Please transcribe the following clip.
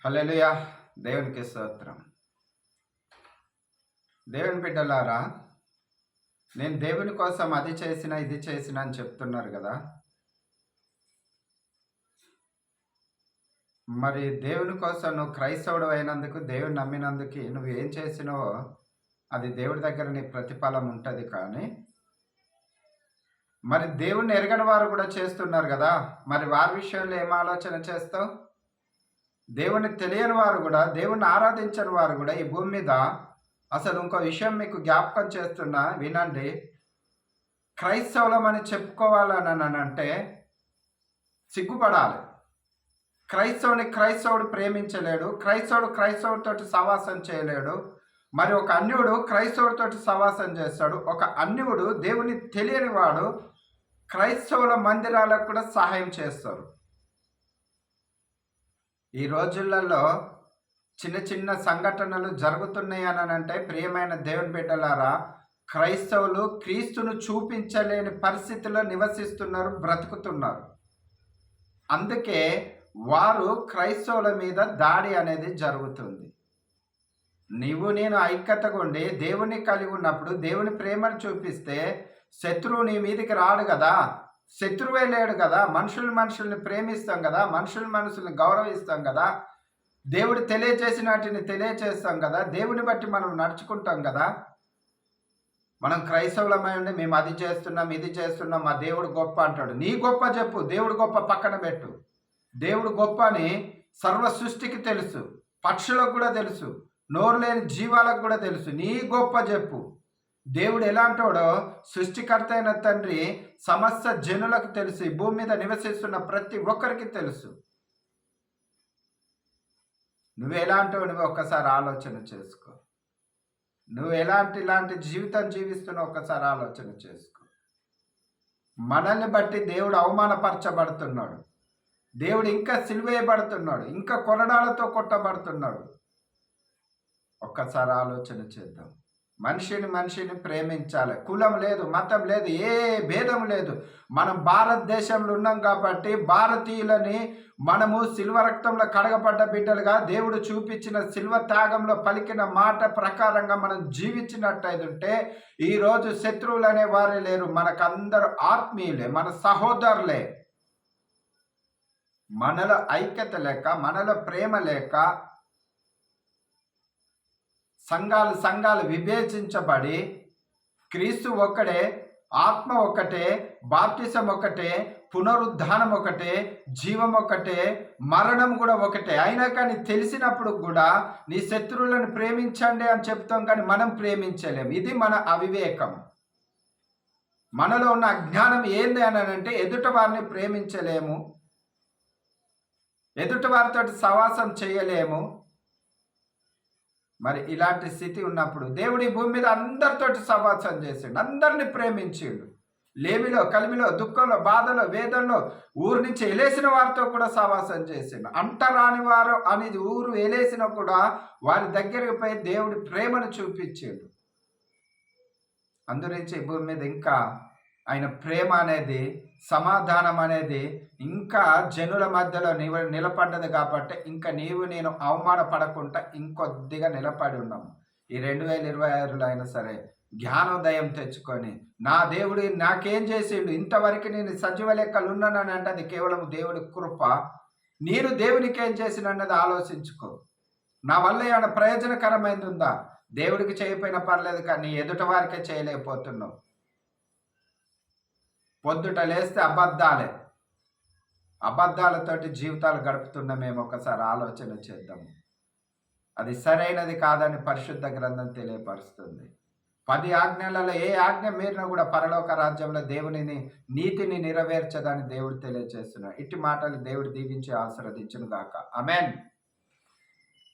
హల్లెలూయా. దేవునికి స్తోత్రం. దేవుని బిడ్డలారా, నేను దేవుని కోసం అది చేసిన, ఇది చేసిన అని చెప్తున్నారు కదా! మరి దేవుని కోసం నువ్వు క్రైస్తవుడు అయినందుకు, దేవుని నమ్మినందుకు నువ్వు ఏం చేసినావో అది దేవుడి దగ్గర నీ ప్రతిఫలం ఉంటది. కానీ మరి దేవుణ్ణి ఎరగని వారు కూడా చేస్తున్నారు కదా! మరి వారి విషయంలో ఏం ఆలోచన చేస్తావు? దేవుణ్ణి తెలియని వారు కూడా, దేవుణ్ణి ఆరాధించని వారు కూడా ఈ భూమి మీద అసలు ఇంకో విషయం మీకు జ్ఞాపకం చేస్తున్నా, వినండి. క్రైస్తవులమని చెప్పుకోవాలనంటే సిగ్గుపడాలి. క్రైస్తవుడు ప్రేమించలేడు. క్రైస్తవుడితోటి సహవాసం చేయలేడు. మరి ఒక అన్యుడు క్రైస్తవుడితోటి సహవాసం చేస్తాడు. ఒక అన్యుడు దేవుని తెలియని వాడు క్రైస్తవుల మందిరాలకు కూడా సహాయం చేస్తారు. ఈ రోజులలో చిన్న చిన్న సంఘటనలు జరుగుతున్నాయి అంటే, ప్రియమైన దేవుని బిడ్డలారా, క్రైస్తవులు క్రీస్తును చూపించలేని పరిస్థితిలో నివసిస్తున్నారు, బ్రతుకుతున్నారు. అందుకే వారు క్రైస్తవుల మీద దాడి అనేది జరుగుతుంది. నీవు నేను ఐక్యతగా ఉండి దేవుని కలిగి ఉన్నప్పుడు, దేవుని ప్రేమను చూపిస్తే శత్రువు నీ మీదికి రాడు కదా. శత్రువే లేడు కదా. మనుషుల్ని ప్రేమిస్తాం కదా, మనుషుల్ని గౌరవిస్తాం కదా, దేవుడు తెలియచేసిన వాటిని తెలియచేస్తాం కదా, దేవుని బట్టి మనం నడుచుకుంటాం కదా. మనం క్రైస్తవులమై ఉండి మేము అది చేస్తున్నాం, ఇది చేస్తున్నాం, మా దేవుడు గొప్ప అంటాడు. నీ గొప్ప చెప్పు, దేవుడు గొప్ప పక్కన పెట్టు. దేవుడు గొప్ప అని సర్వ సృష్టికి తెలుసు, పక్షులకు కూడా తెలుసు, నోరు లేని జీవాలకు కూడా తెలుసు. నీ గొప్ప చెప్పు. దేవుడు ఎలాంటోడో సృష్టికర్త అయిన తండ్రి సమస్త జనులకు తెలుసు. ఈ భూమి మీద నివసిస్తున్న ప్రతి ఒక్కరికి తెలుసు. నువ్వు ఎలాంటో నువ్వు ఒక్కసారి ఆలోచన చేసుకో. నువ్వు ఇలాంటి జీవితం జీవిస్తున్నావు, ఒక్కసారి ఆలోచన చేసుకో. మనల్ని బట్టి దేవుడు అవమానపరచబడుతున్నాడు. దేవుడు ఇంకా సిలువేయబడుతున్నాడు, ఇంకా కొరడాలతో కొట్టబడుతున్నాడు. ఒక్కసారి ఆలోచన చేద్దాం. మనిషిని ప్రేమించాలి. కులం లేదు, మతం లేదు, ఏ భేదం లేదు. మనం భారతదేశంలో ఉన్నాం కాబట్టి భారతీయులని మనము సిల్వ రక్తంలో కడగబడ్డ బిడ్డలుగా దేవుడు చూపించిన సిల్వ త్యాగంలో పలికిన మాట ప్రకారంగా మనం జీవించినట్టయితే ఈరోజు శత్రువులు అనే వారే లేరు. మనకందరూ ఆత్మీయులే, మన సహోదరులే. మనలో ఐక్యత లేక, మనలో ప్రేమ లేక సంఘాలు విభేజించబడి, క్రీస్తు ఒక్కడే, ఆత్మ ఒక్కటే, బాప్టిజం ఒకటే, పునరుద్ధానం ఒకటే, జీవం ఒకటే, మరణం కూడా ఒకటే. అయినా కానీ తెలిసినప్పుడు కూడా నీ శత్రువులను ప్రేమించండి అని చెప్తాం, కానీ మనం ప్రేమించలేము. ఇది మన అవివేకం. మనలో ఉన్న అజ్ఞానం ఏంది అని అంటే ఎదుటి వారిని ప్రేమించలేము, ఎదుటి వారితో సహవాసం చేయలేము. మరి ఇలాంటి స్థితి ఉన్నప్పుడు దేవుడు ఈ భూమి మీద అందరితోటి సహవాసం చేసిండు, అందరిని ప్రేమించిండు. లేమిలో, కలిమిలో, దుఃఖంలో, బాధలో, వేదనలో ఊరు నుంచి ఎలేసిన వారితో కూడా సహవాసం చేసిండు. అంటరాని వారు అనేది ఊరు ఎలేసిన కూడా వారి దగ్గరికి పోయి దేవుడి ప్రేమను చూపించిండు. అందురించి ఈ భూమి మీద ఇంకా ఆయన ప్రేమ అనేది, సమాధానం అనేది ఇంకా జనుల మధ్యలో నిలబడ్డది కాబట్టి ఇంకా నీవు నేను అవమానపడకుండా ఇంకొద్దిగా నిలబడి ఉన్నాము. ఈ 2026లో అయినా సరే జ్ఞానోదయం తెచ్చుకొని, నా దేవుడు నాకేం చేసిండు, ఇంతవరకు నేను సజీవ లెక్కలు ఉన్నానని అంటే అది కేవలం దేవుడి కృప. నేను దేవునికి ఏం చేసిన అన్నది ఆలోచించుకో. నా వల్ల ఏమైనా ప్రయోజనకరమైంది ఉందా? దేవుడికి చేయకపోయినా పర్లేదు, కానీ ఎదుట వారికే చేయలేకపోతున్నావు. పొద్దుట లేస్తే అబద్ధాలతోటి జీవితాలు గడుపుతున్న మేము ఒకసారి ఆలోచన చేద్దాము. అది సరైనది కాదని పరిశుద్ధ గ్రంథం తెలియపరుస్తుంది. 10 ఆజ్ఞలలో ఏ ఆజ్ఞ మీరినా కూడా పరలోక రాజ్యంలో దేవునిని నీతిని నెరవేర్చదని దేవుడు తెలియజేస్తున్నాడు. ఇట్టి మాటలు దేవుడు దీవించి ఆశీర్వదించును గాక. ఆమేన్.